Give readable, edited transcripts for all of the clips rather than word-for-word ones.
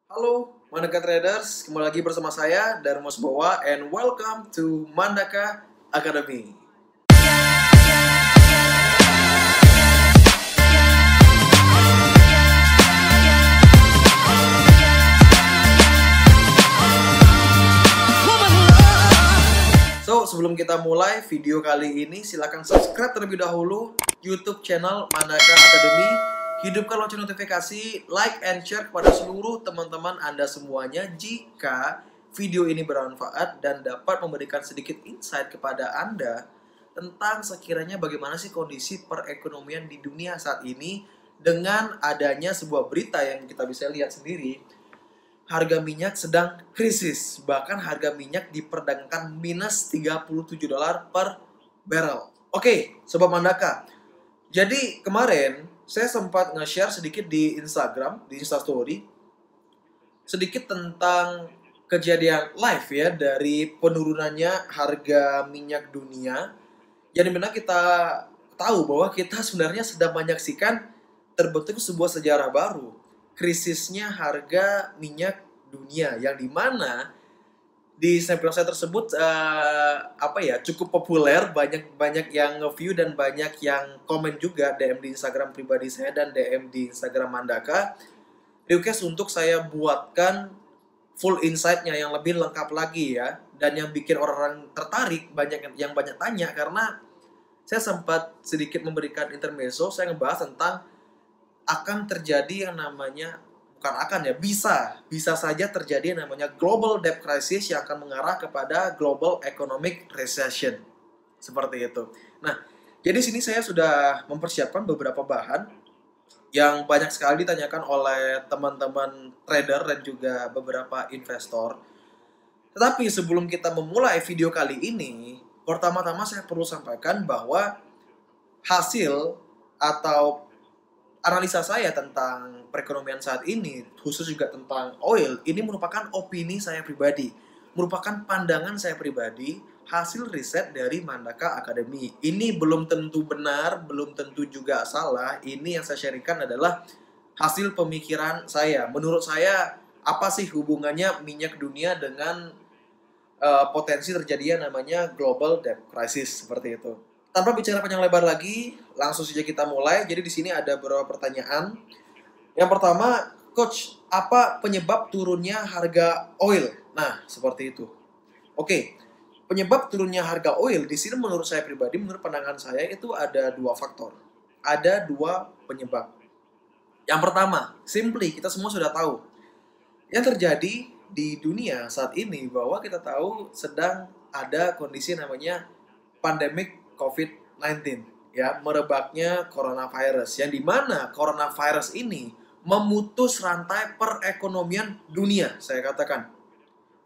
Halo, Mandaka Traders. Kembali lagi bersama saya, Darmo Bowa, and welcome to Mandaka Academy. So, sebelum kita mulai video kali ini, silakan subscribe terlebih dahulu YouTube channel Mandaka Academy. Hidupkan lonceng notifikasi, like and share kepada seluruh teman-teman Anda semuanya jika video ini bermanfaat dan dapat memberikan sedikit insight kepada Anda tentang sekiranya bagaimana sih kondisi perekonomian di dunia saat ini dengan adanya sebuah berita yang kita bisa lihat sendiri. Harga minyak sedang krisis, bahkan harga minyak diperdagangkan minus $37 per barrel. Oke, Sobat Mandaka. Jadi kemarin saya sempat nge-share sedikit di Instagram, di Instastory, sedikit tentang kejadian live ya dari penurunannya harga minyak dunia. Yang dimana kita tahu bahwa kita sebenarnya sedang menyaksikan terbentuk sebuah sejarah baru, krisisnya harga minyak dunia, yang dimana di snapgram saya tersebut cukup populer, banyak yang nge-view dan banyak yang komen juga, DM di Instagram pribadi saya dan DM di Instagram Mandaka, request untuk saya buatkan full insight-nya yang lebih lengkap lagi ya, dan yang bikin orang tertarik, banyak yang banyak tanya karena saya sempat sedikit memberikan intermezzo, saya ngebahas tentang akan terjadi yang namanya, bukan akan ya, bisa saja terjadi yang namanya global debt crisis yang akan mengarah kepada global economic recession. Seperti itu. Nah, jadi sini saya sudah mempersiapkan beberapa bahan yang banyak sekali ditanyakan oleh teman-teman trader dan juga beberapa investor. Tetapi sebelum kita memulai video kali ini, pertama-tama saya perlu sampaikan bahwa hasil atau analisa saya tentang perekonomian saat ini, khusus juga tentang oil, ini merupakan opini saya pribadi, merupakan pandangan saya pribadi, hasil riset dari Mandaka Academy. Ini belum tentu benar, belum tentu juga salah. Ini yang saya sharingkan adalah hasil pemikiran saya. Menurut saya, apa sih hubungannya minyak dunia dengan potensi terjadinya namanya global debt crisis, seperti itu. Tanpa bicara panjang lebar lagi, langsung saja kita mulai. Jadi di sini ada beberapa pertanyaan. Yang pertama, Coach, apa penyebab turunnya harga oil? Nah, seperti itu. Oke, penyebab turunnya harga oil di sini menurut saya pribadi, menurut pandangan saya itu ada dua faktor. Ada dua penyebab. Yang pertama, simply kita semua sudah tahu. Yang terjadi di dunia saat ini bahwa kita tahu sedang ada kondisi namanya pandemik COVID-19 ya, merebaknya coronavirus, yang dimana coronavirus ini memutus rantai perekonomian dunia. Saya katakan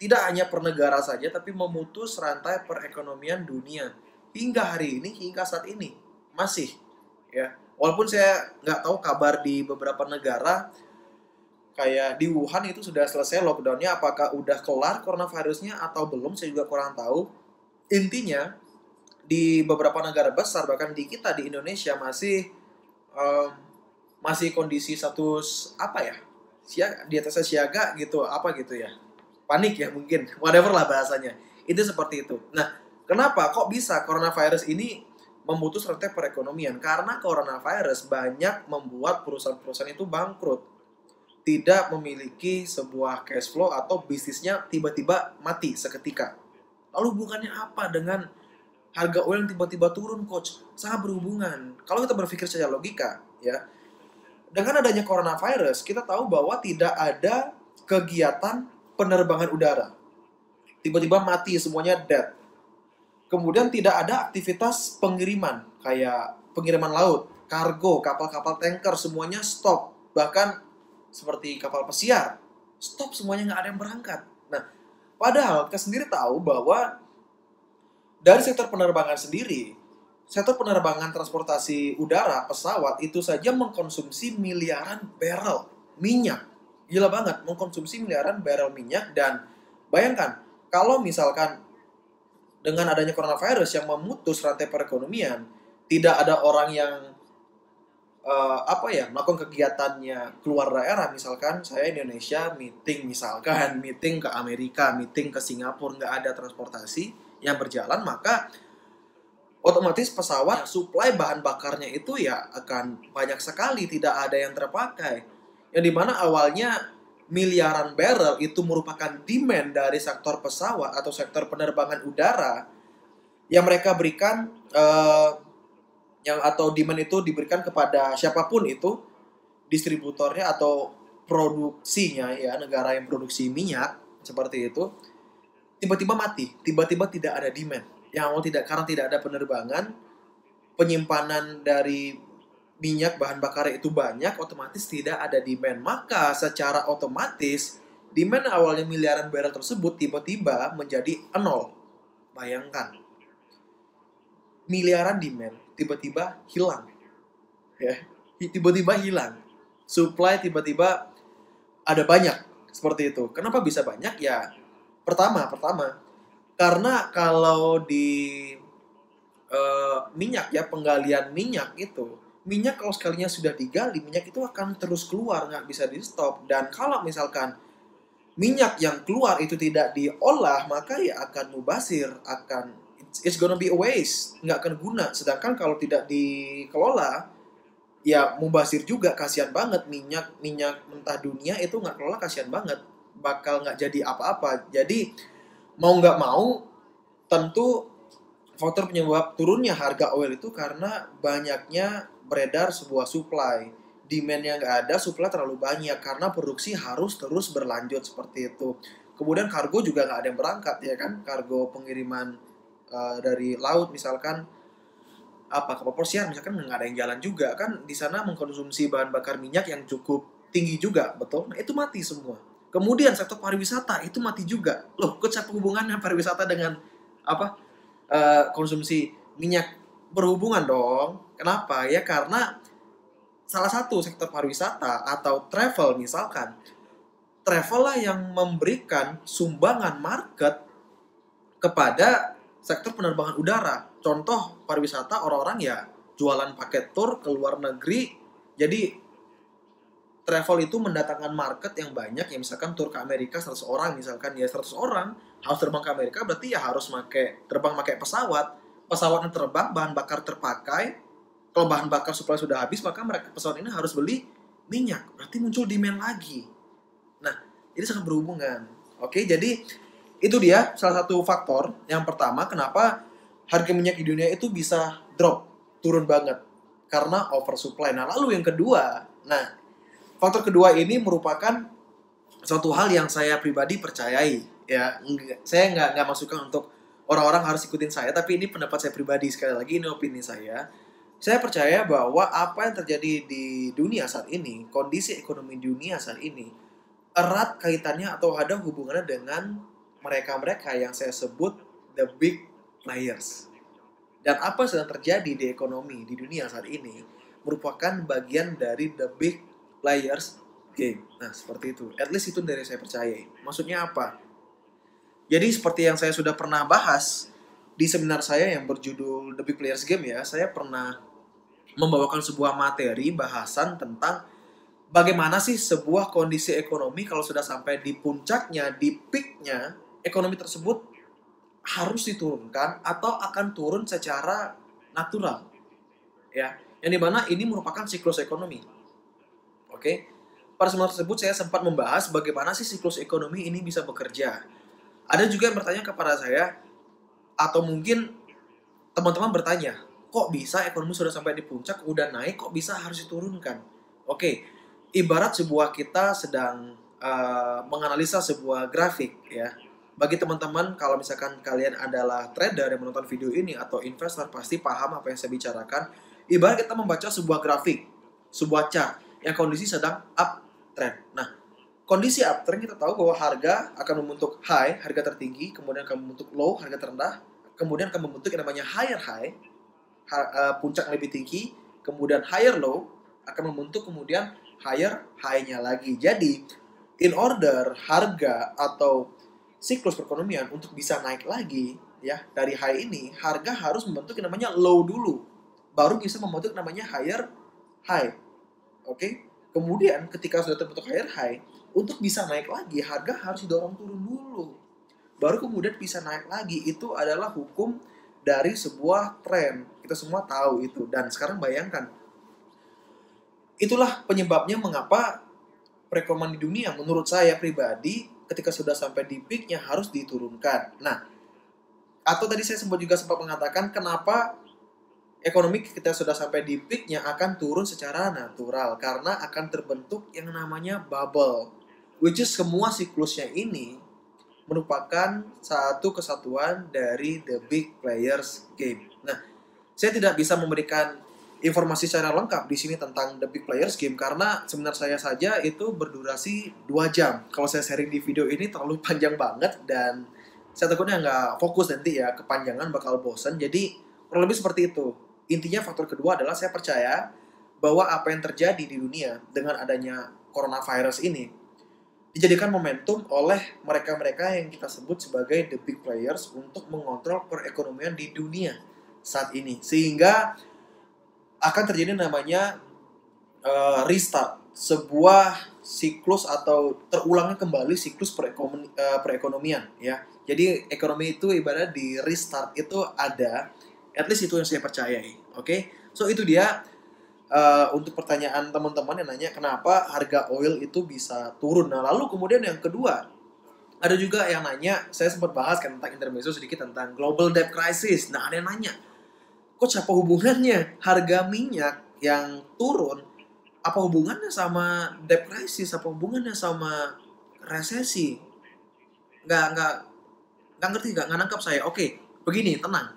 tidak hanya per negara saja, tapi memutus rantai perekonomian dunia hingga hari ini, hingga saat ini masih ya. Walaupun saya nggak tahu kabar di beberapa negara, kayak di Wuhan itu sudah selesai lockdownnya, apakah udah kelar coronavirusnya atau belum, saya juga kurang tahu. Intinya di beberapa negara besar, bahkan di kita di Indonesia masih kondisi status di atasnya siaga gitu, panik ya mungkin, whatever lah bahasanya, itu seperti itu. Nah, kenapa kok bisa coronavirus ini memutus rantai perekonomian? Karena coronavirus banyak membuat perusahaan-perusahaan itu bangkrut, tidak memiliki sebuah cash flow atau bisnisnya tiba-tiba mati seketika. Lalu hubungannya apa dengan harga oil yang tiba-tiba turun, Coach? Sangat berhubungan. Kalau kita berpikir secara logika, ya, dengan adanya coronavirus, kita tahu bahwa tidak ada kegiatan penerbangan udara. Tiba-tiba mati, semuanya dead. Kemudian tidak ada aktivitas pengiriman, kayak pengiriman laut, kargo, kapal-kapal tanker, semuanya stop. Bahkan seperti kapal pesiar, stop, semuanya nggak ada yang berangkat. Nah, padahal kita sendiri tahu bahwa dari sektor penerbangan sendiri, sektor penerbangan transportasi udara, pesawat, itu saja mengkonsumsi miliaran barrel minyak. Gila banget, mengkonsumsi miliaran barrel minyak. Dan bayangkan, kalau misalkan dengan adanya coronavirus yang memutus rantai perekonomian, tidak ada orang yang melakukan kegiatannya keluar daerah, misalkan saya Indonesia meeting ke Amerika, meeting ke Singapura, nggak ada transportasi yang berjalan, maka otomatis pesawat suplai bahan bakarnya itu ya akan banyak sekali tidak ada yang terpakai. Yang dimana awalnya miliaran barrel itu merupakan demand dari sektor pesawat atau sektor penerbangan udara yang mereka berikan atau demand itu diberikan kepada siapapun itu, distributornya atau produksinya ya, negara yang produksi minyak seperti itu, tiba-tiba mati, tiba-tiba tidak ada demand. Yang awal tidak, karena tidak ada penerbangan, penyimpanan dari minyak bahan bakar itu banyak, otomatis tidak ada demand. Maka secara otomatis demand awalnya miliaran barrel tersebut tiba-tiba menjadi nol. Bayangkan, miliaran demand tiba-tiba hilang, ya, tiba-tiba hilang. Supply tiba-tiba ada banyak seperti itu. Kenapa bisa banyak? Ya, pertama karena kalau di minyak ya, penggalian minyak itu, minyak kalau sekalinya sudah digali, minyak itu akan terus keluar, nggak bisa di stop. Dan kalau misalkan minyak yang keluar itu tidak diolah, maka ya akan mubazir, it's gonna be a waste, nggak akan guna. Sedangkan kalau tidak dikelola, ya mubazir juga, kasihan banget. Minyak mentah dunia itu nggak kelola, kasihan banget, bakal nggak jadi apa-apa. Jadi mau nggak mau, tentu faktor penyebab turunnya harga oil itu karena banyaknya beredar sebuah supply. Demand yang nggak ada, supply terlalu banyak karena produksi harus terus berlanjut seperti itu. Kemudian kargo juga nggak ada yang berangkat ya kan, kargo pengiriman dari laut misalkan kapal pesiar misalkan, nggak ada yang jalan juga kan, di sana mengkonsumsi bahan bakar minyak yang cukup tinggi juga, betul. Nah itu mati semua. Kemudian sektor pariwisata itu mati juga. Loh, kok apa hubungannya pariwisata dengan konsumsi minyak? Berhubungan dong. Kenapa? Ya karena salah satu sektor pariwisata atau travel misalkan, travel lah yang memberikan sumbangan market kepada sektor penerbangan udara. Contoh pariwisata, orang-orang ya jualan paket tour ke luar negeri. Jadi travel itu mendatangkan market yang banyak ya, misalkan tur ke Amerika 100 orang misalkan, ya 100 orang harus terbang ke Amerika, berarti ya harus terbang pakai pesawatnya terbang, bahan bakar terpakai. Kalau bahan bakar supply sudah habis, maka pesawat ini harus beli minyak, berarti muncul demand lagi. Nah, ini sangat berhubungan. Oke, jadi itu dia salah satu faktor yang pertama kenapa harga minyak di dunia itu bisa turun banget, karena oversupply. Nah, lalu yang kedua, faktor kedua ini merupakan suatu hal yang saya pribadi percayai ya. Saya nggak masukkan untuk orang-orang harus ikutin saya, tapi ini pendapat saya pribadi, sekali lagi ini opini saya. Saya percaya bahwa apa yang terjadi di dunia saat ini, kondisi ekonomi dunia saat ini, erat kaitannya atau ada hubungannya dengan mereka-mereka yang saya sebut the big players. Dan apa yang sedang terjadi di ekonomi di dunia saat ini merupakan bagian dari the big players game. Nah, seperti itu. At least itu dari saya percaya. Maksudnya apa? Jadi seperti yang saya sudah pernah bahas di seminar saya yang berjudul The Big Players Game ya, saya pernah membawakan sebuah materi bahasan tentang bagaimana sih sebuah kondisi ekonomi kalau sudah sampai di puncaknya, di peaknya, ekonomi tersebut harus diturunkan atau akan turun secara natural. Ya, yang dimana ini merupakan siklus ekonomi. Oke. Pada seminar tersebut saya sempat membahas bagaimana sih siklus ekonomi ini bisa bekerja. Ada juga yang bertanya kepada saya, atau mungkin teman-teman bertanya, kok bisa ekonomi sudah sampai di puncak, udah naik, kok bisa harus diturunkan? Oke, ibarat kita sedang menganalisa sebuah grafik ya. Bagi teman-teman, kalau misalkan kalian adalah trader yang menonton video ini atau investor, pasti paham apa yang saya bicarakan. Ibarat kita membaca sebuah grafik, sebuah chart yang kondisi sedang uptrend. Nah, kondisi uptrend kita tahu bahwa harga akan membentuk high, harga tertinggi, kemudian akan membentuk low, harga terendah, kemudian akan membentuk yang namanya higher high, puncak yang lebih tinggi, kemudian higher low, akan membentuk kemudian higher high-nya lagi. Jadi, in order harga atau siklus perekonomian untuk bisa naik lagi ya dari high ini, harga harus membentuk yang namanya low dulu, baru bisa membentuk namanya higher high. Oke. Kemudian ketika sudah terbentuk higher high, untuk bisa naik lagi harga harus didorong turun dulu. Baru kemudian bisa naik lagi. Itu adalah hukum dari sebuah tren. Kita semua tahu itu. Dan sekarang bayangkan, itulah penyebabnya mengapa perekonomian di dunia menurut saya pribadi ketika sudah sampai di peaknya harus diturunkan. Nah, atau tadi saya sempat mengatakan kenapa ekonomi kita sudah sampai di peaknya akan turun secara natural karena akan terbentuk yang namanya bubble, which is semua siklusnya ini merupakan satu kesatuan dari the big players game. Nah, saya tidak bisa memberikan informasi secara lengkap di sini tentang the big players game karena sebenarnya saya saja itu berdurasi 2 jam. Kalau saya sharing di video ini terlalu panjang banget dan saya takutnya nggak fokus nanti ya, kepanjangan bakal bosan. Jadi kurang lebih seperti itu. Intinya faktor kedua adalah saya percaya bahwa apa yang terjadi di dunia dengan adanya coronavirus ini dijadikan momentum oleh mereka-mereka yang kita sebut sebagai the big players untuk mengontrol perekonomian di dunia saat ini. Sehingga akan terjadi namanya restart, sebuah siklus atau terulangnya kembali siklus perekonomian ya. Jadi ekonomi itu ibarat di restart itu ada, at least itu yang saya percayai. Oke. So itu dia untuk pertanyaan teman-teman yang nanya kenapa harga oil itu bisa turun. Nah, lalu kemudian yang kedua, ada juga yang nanya, saya sempat bahas kan tentang intermezzo sedikit tentang global debt crisis. Nah, ada yang nanya, Coach, apa hubungannya harga minyak yang turun, apa hubungannya sama debt crisis, apa hubungannya sama resesi? Nggak ngerti, nggak nangkap saya. Oke, begini, tenang.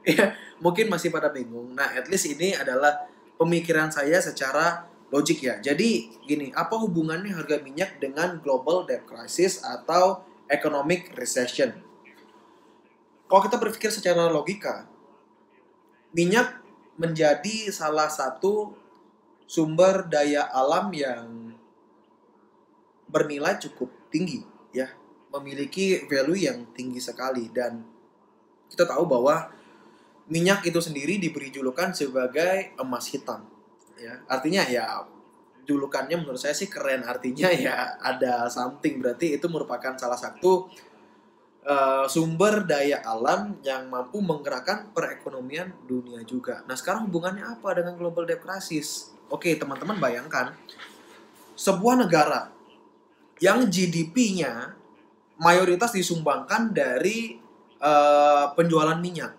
Ya, mungkin masih pada bingung. Nah, at least ini adalah pemikiran saya secara logik ya. Jadi gini, apa hubungannya harga minyak dengan global debt crisis atau economic recession? Kalau kita berpikir secara logika, minyak menjadi salah satu sumber daya alam yang bernilai cukup tinggi ya, memiliki value yang tinggi sekali, dan kita tahu bahwa minyak itu sendiri diberi julukan sebagai emas hitam ya. Artinya ya julukannya menurut saya sih keren, artinya ya ada something, berarti itu merupakan salah satu sumber daya alam yang mampu menggerakkan perekonomian dunia juga. Nah, sekarang hubungannya apa dengan global debt crisis? Oke, teman-teman bayangkan sebuah negara yang GDP-nya mayoritas disumbangkan dari penjualan minyak.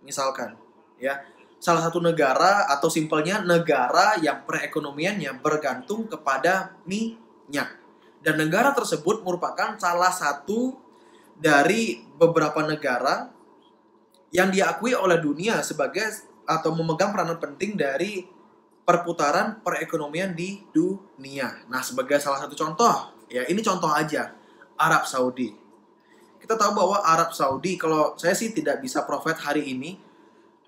Misalkan, ya, salah satu negara atau simpelnya negara yang perekonomiannya bergantung kepada minyak. Dan negara tersebut merupakan salah satu dari beberapa negara yang diakui oleh dunia sebagai atau memegang peranan penting dari perputaran perekonomian di dunia. Nah, sebagai salah satu contoh, ya ini contoh aja, Arab Saudi. Kita tahu bahwa Arab Saudi, kalau saya sih tidak bisa provide hari ini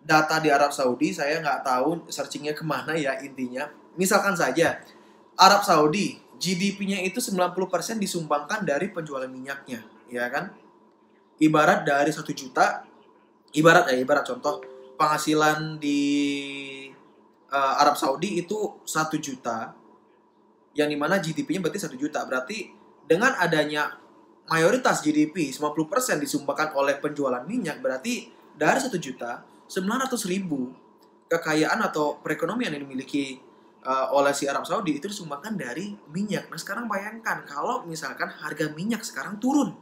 data di Arab Saudi, saya nggak tahu searchingnya kemana ya intinya. Misalkan saja, Arab Saudi, GDP-nya itu 90% disumbangkan dari penjualan minyaknya, ya kan? Ibarat dari 1 juta, ibarat contoh, penghasilan di Arab Saudi itu 1 juta, yang dimana GDP-nya berarti 1 juta. Berarti dengan adanya mayoritas GDP 90% disumbangkan oleh penjualan minyak, berarti dari 1 juta 900.000 kekayaan atau perekonomian yang dimiliki oleh si Arab Saudi itu disumbangkan dari minyak. Nah, sekarang bayangkan kalau misalkan harga minyak sekarang turun,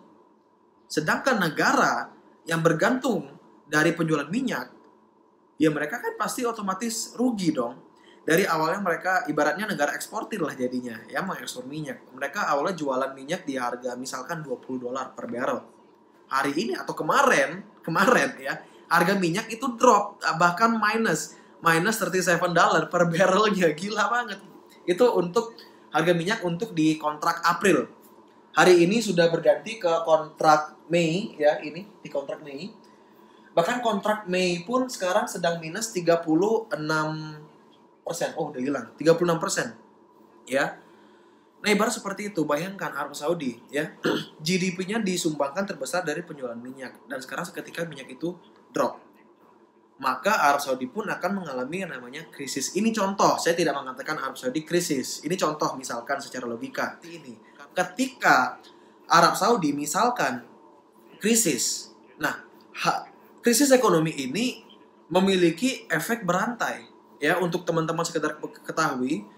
sedangkan negara yang bergantung dari penjualan minyak, ya mereka kan pasti otomatis rugi dong. Dari awalnya mereka ibaratnya negara eksportir lah jadinya, ya mengekspor minyak. Mereka awalnya jualan minyak di harga misalkan $20 per barrel. Hari ini atau kemarin ya, harga minyak itu drop, bahkan minus $37 per barrelnya. Gila banget. Itu untuk harga minyak untuk di kontrak April. Hari ini sudah berganti ke kontrak Mei ya, ini di kontrak Mei. Bahkan kontrak Mei pun sekarang sedang minus 36%. Oh, udah hilang. 36%. Ya. Nah, ibarat seperti itu. Bayangkan Arab Saudi ya. GDP-nya disumbangkan terbesar dari penjualan minyak, dan sekarang seketika minyak itu drop. maka Arab Saudi pun akan mengalami yang namanya krisis. Ini contoh, saya tidak mengatakan Arab Saudi krisis. Ini contoh misalkan secara logika. Ini ketika Arab Saudi misalkan krisis. Nah, krisis ekonomi ini memiliki efek berantai. Ya, untuk teman-teman sekedar ketahui,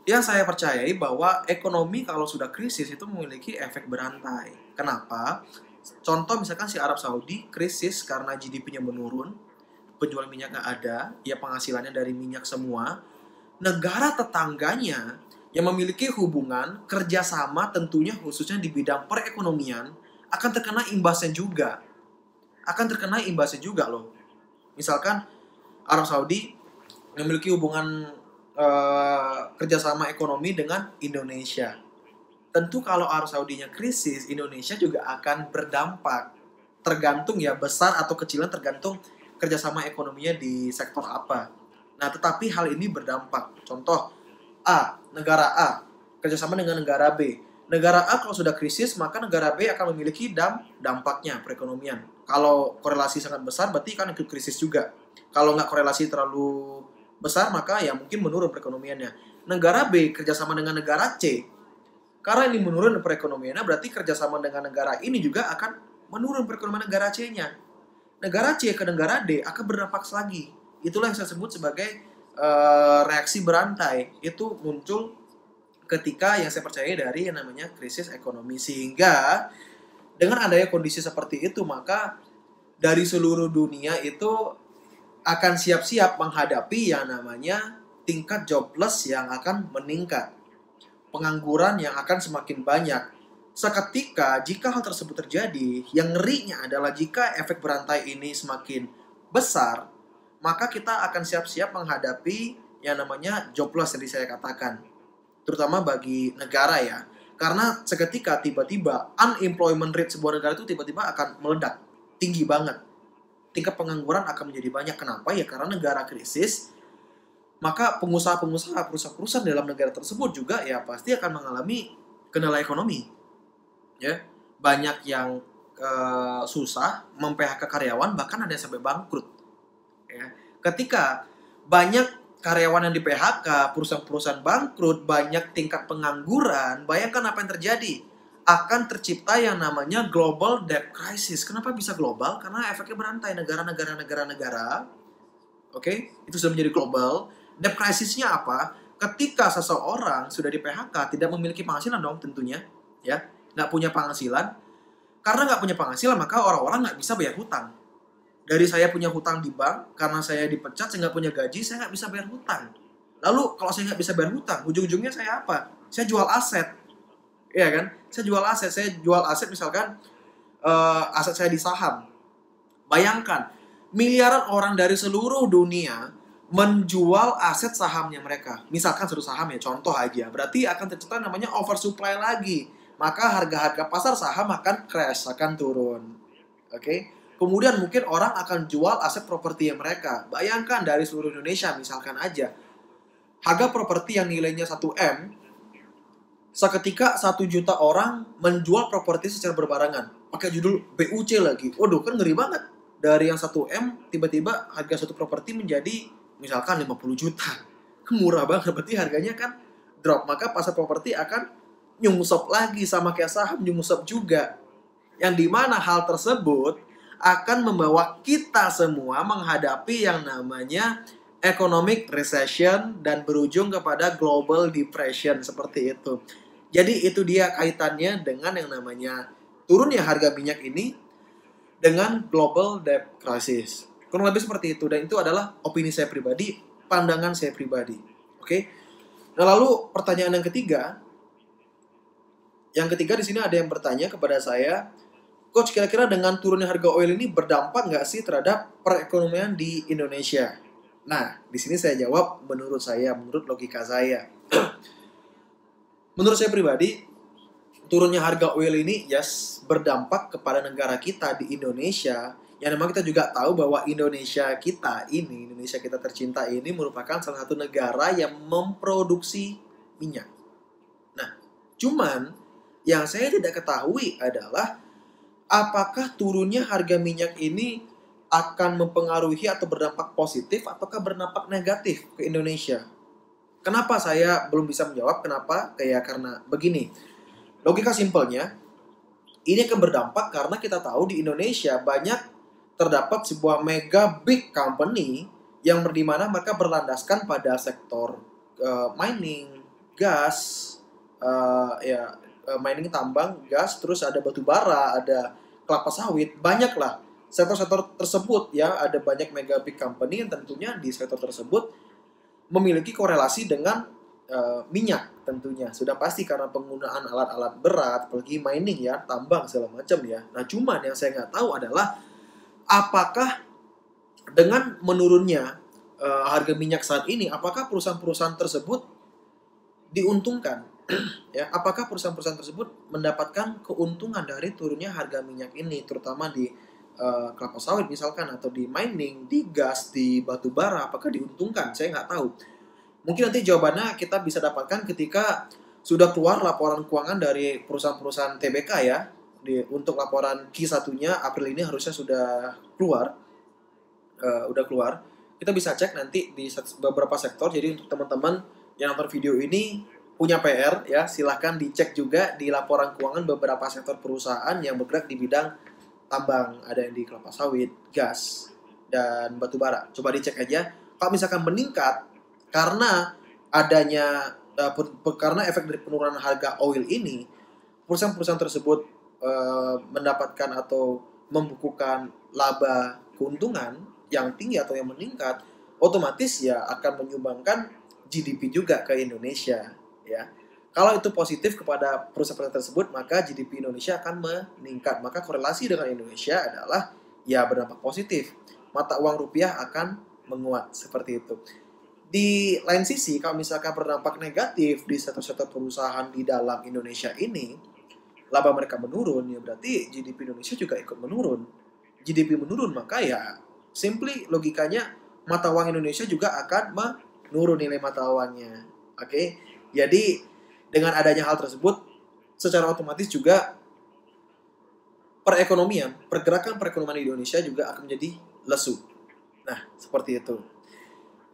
yang saya percayai bahwa ekonomi kalau sudah krisis itu memiliki efek berantai. Kenapa? Contoh misalkan si Arab Saudi krisis karena GDP-nya menurun, penjual minyak nggak ada, ya penghasilannya dari minyak semua. Negara tetangganya yang memiliki hubungan kerjasama tentunya khususnya di bidang perekonomian akan terkena imbasnya juga. Loh. Misalkan Arab Saudi memiliki hubungan kerjasama ekonomi dengan Indonesia. Tentu kalau Arab Saudinya krisis, Indonesia juga akan berdampak. Tergantung ya, besar atau kecilnya tergantung kerjasama ekonominya di sektor apa. Nah, tetapi hal ini berdampak. Contoh, negara A kerjasama dengan negara B. Negara A kalau sudah krisis, maka negara B akan memiliki dampaknya perekonomian. Kalau korelasi sangat besar, berarti kan ikut krisis juga. Kalau nggak korelasi terlalu besar, maka ya mungkin menurun perekonomiannya. Negara B kerjasama dengan negara C. Karena ini menurun perekonomiannya, berarti kerjasama dengan negara ini juga akan menurun perekonomian negara C-nya. Negara C ke negara D akan berdampak lagi. Itulah yang saya sebut sebagai reaksi berantai. Itu muncul ketika yang saya percaya dari yang namanya krisis ekonomi. Sehingga dengan adanya kondisi seperti itu, maka dari seluruh dunia itu akan siap-siap menghadapi yang namanya tingkat jobless yang akan meningkat. Pengangguran yang akan semakin banyak. Seketika jika hal tersebut terjadi, yang ngerinya adalah jika efek berantai ini semakin besar, maka kita akan siap-siap menghadapi yang namanya jobless yang saya katakan. Terutama bagi negara ya. Karena seketika tiba-tiba unemployment rate sebuah negara itu tiba-tiba akan meledak. Tinggi banget. Tingkat pengangguran akan menjadi banyak. Kenapa? Ya karena negara krisis, maka pengusaha-pengusaha, perusahaan-perusahaan dalam negara tersebut juga ya pasti akan mengalami kendala ekonomi. Ya, banyak yang susah mem-PHK karyawan, bahkan ada yang sampai bangkrut. Ya. Ketika banyak karyawan yang di PHK, perusahaan-perusahaan bangkrut, banyak tingkat pengangguran, bayangkan apa yang terjadi. Akan tercipta yang namanya global debt crisis. Kenapa bisa global? Karena efeknya berantai negara-negara. Oke, itu sudah menjadi global. Debt crisisnya apa? Ketika seseorang sudah di PHK, tidak memiliki penghasilan dong tentunya, ya, nggak punya penghasilan. Karena nggak punya penghasilan, maka orang-orang nggak bisa bayar hutang. Dari saya punya hutang di bank, karena saya dipecat, saya nggak punya gaji, saya nggak bisa bayar hutang. Lalu kalau saya nggak bisa bayar hutang, ujung-ujungnya saya apa? Saya jual aset, ya kan? Saya jual aset misalkan aset saya di saham. Bayangkan, miliaran orang dari seluruh dunia menjual aset sahamnya mereka. Misalkan satu saham ya, contoh aja. Berarti akan tercipta namanya oversupply lagi. Maka harga-harga pasar saham akan crash, akan turun. Oke? Kemudian mungkin orang akan jual aset properti mereka. Bayangkan dari seluruh Indonesia misalkan aja. Harga properti yang nilainya 1M, seketika 1 juta orang menjual properti secara berbarengan. Pakai judul BUC lagi. Waduh, kan ngeri banget. Dari yang 1M, tiba-tiba harga satu properti menjadi misalkan 50 juta. Murah banget, berarti harganya kan drop. Maka pasar properti akan nyungsep lagi, sama kayak saham nyungsep juga. Yang dimana hal tersebut akan membawa kita semua menghadapi yang namanya economic recession dan berujung kepada global depression seperti itu. Jadi itu dia kaitannya dengan yang namanya turunnya harga minyak ini dengan global debt crisis. Kurang lebih seperti itu, dan itu adalah opini saya pribadi, pandangan saya pribadi. Oke. Nah, lalu pertanyaan yang ketiga di sini ada yang bertanya kepada saya, Coach, kira-kira dengan turunnya harga oil ini berdampak nggak sih terhadap perekonomian di Indonesia? Nah, di sini saya jawab menurut logika saya. Menurut saya pribadi, turunnya harga oil ini berdampak kepada negara kita di Indonesia. Yang memang kita juga tahu bahwa Indonesia kita tercinta ini merupakan salah satu negara yang memproduksi minyak. Nah, cuman yang saya tidak ketahui adalah apakah turunnya harga minyak ini akan mempengaruhi atau berdampak positif ataukah berdampak negatif ke Indonesia? Kenapa saya belum bisa menjawab? Kenapa? Karena begini. Logika simpelnya, ini akan berdampak karena kita tahu di Indonesia banyak terdapat sebuah mega big company yang dimana mereka berlandaskan pada sektor mining, gas, mining tambang, gas, terus ada batu bara, ada kelapa sawit, banyaklah sektor-sektor tersebut ya, ada banyak mega big company yang tentunya di sektor tersebut memiliki korelasi dengan minyak tentunya. Sudah pasti karena penggunaan alat-alat berat, apalagi mining ya, tambang segala macam ya. Nah cuman yang saya nggak tahu adalah apakah dengan menurunnya harga minyak saat ini, apakah perusahaan-perusahaan tersebut diuntungkan? Ya, apakah perusahaan-perusahaan tersebut mendapatkan keuntungan dari turunnya harga minyak ini, terutama di kelapa sawit misalkan, atau di mining, di gas, di batu bara, apakah diuntungkan? Saya nggak tahu. Mungkin nanti jawabannya kita bisa dapatkan ketika sudah keluar laporan keuangan dari perusahaan-perusahaan TBK ya. Untuk laporan Q1-nya April ini harusnya sudah keluar. Udah keluar. Kita bisa cek nanti di beberapa sektor. Jadi untuk teman-teman yang nonton video ini punya PR ya, silahkan dicek juga di laporan keuangan beberapa sektor perusahaan yang bergerak di bidang tambang. Ada yang di kelapa sawit, gas, dan batu bara. Coba dicek aja. Kalau misalkan meningkat karena adanya karena efek dari penurunan harga oil ini, perusahaan-perusahaan tersebut mendapatkan atau membukukan laba keuntungan yang tinggi atau yang meningkat, otomatis ya akan menyumbangkan GDP juga ke Indonesia ya. Kalau itu positif kepada perusahaan-perusahaan tersebut, maka GDP Indonesia akan meningkat. Maka korelasi dengan Indonesia adalah ya berdampak positif. Mata uang rupiah akan menguat seperti itu. Di lain sisi, kalau misalkan berdampak negatif di sektor-sektor perusahaan di dalam Indonesia ini, laba mereka menurun, ya berarti GDP Indonesia juga ikut menurun. GDP menurun, maka ya simply logikanya mata uang Indonesia juga akan menurun nilai mata uangnya. Oke? Jadi dengan adanya hal tersebut, secara otomatis juga pergerakan perekonomian di Indonesia juga akan menjadi lesu. Nah, seperti itu.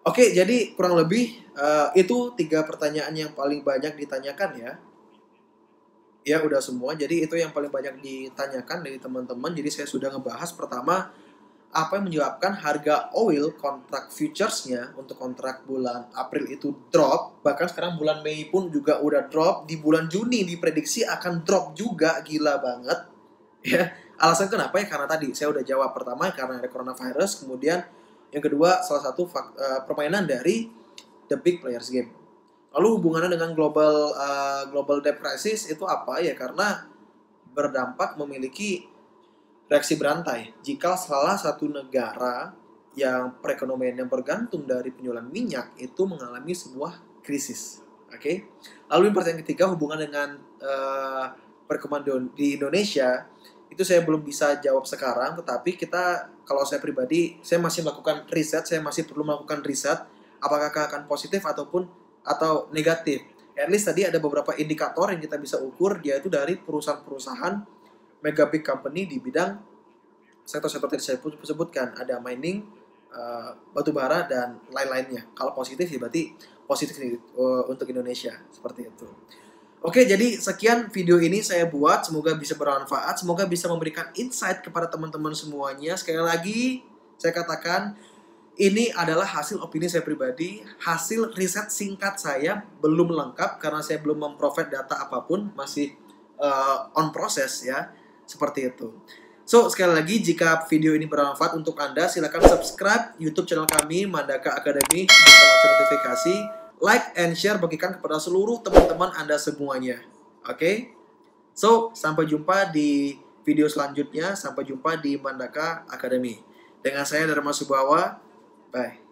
Oke, jadi kurang lebih itu 3 pertanyaan yang paling banyak ditanyakan ya. Ya, udah semua. Jadi itu yang paling banyak ditanyakan dari teman-teman. Jadi saya sudah ngebahas pertama, apa yang menyebabkan harga oil kontrak futuresnya untuk kontrak bulan April itu drop. Bahkan sekarang bulan Mei pun juga udah drop. Di bulan Juni diprediksi akan drop juga, gila banget. Ya, alasan kenapa ya karena tadi saya udah jawab. Pertama karena ada coronavirus, kemudian yang kedua salah satu permainan dari the big players game. Lalu hubungannya dengan global debt crisis itu apa ya? Karena berdampak memiliki reaksi berantai. Jika salah satu negara yang perekonomiannya bergantung dari penjualan minyak itu mengalami sebuah krisis. Oke. Lalu yang pertanyaan ketiga, hubungan dengan perekonomian di Indonesia, itu saya belum bisa jawab sekarang, tetapi kalau saya pribadi, saya masih melakukan riset, saya masih perlu melakukan riset apakah akan positif atau negatif. At least tadi ada beberapa indikator yang kita bisa ukur, yaitu dari perusahaan-perusahaan mega big company di bidang sektor-sektor tadi saya sebutkan. Ada mining, batu bara, dan lain-lainnya. Kalau positif ya berarti positif untuk Indonesia, seperti itu. Oke, jadi sekian video ini saya buat, semoga bisa bermanfaat, semoga bisa memberikan insight kepada teman-teman semuanya. Sekali lagi, saya katakan, ini adalah hasil opini saya pribadi, hasil riset singkat saya, belum lengkap karena saya belum memprovide data apapun, masih on process ya, seperti itu. So, sekali lagi, jika video ini bermanfaat untuk Anda, silakan subscribe YouTube channel kami, Mandaka Academy, untuk notifikasi, like and share, bagikan kepada seluruh teman-teman Anda semuanya. Oke? So, sampai jumpa di video selanjutnya, sampai jumpa di Mandaka Academy. Dengan saya Dharma Subawa. Bye.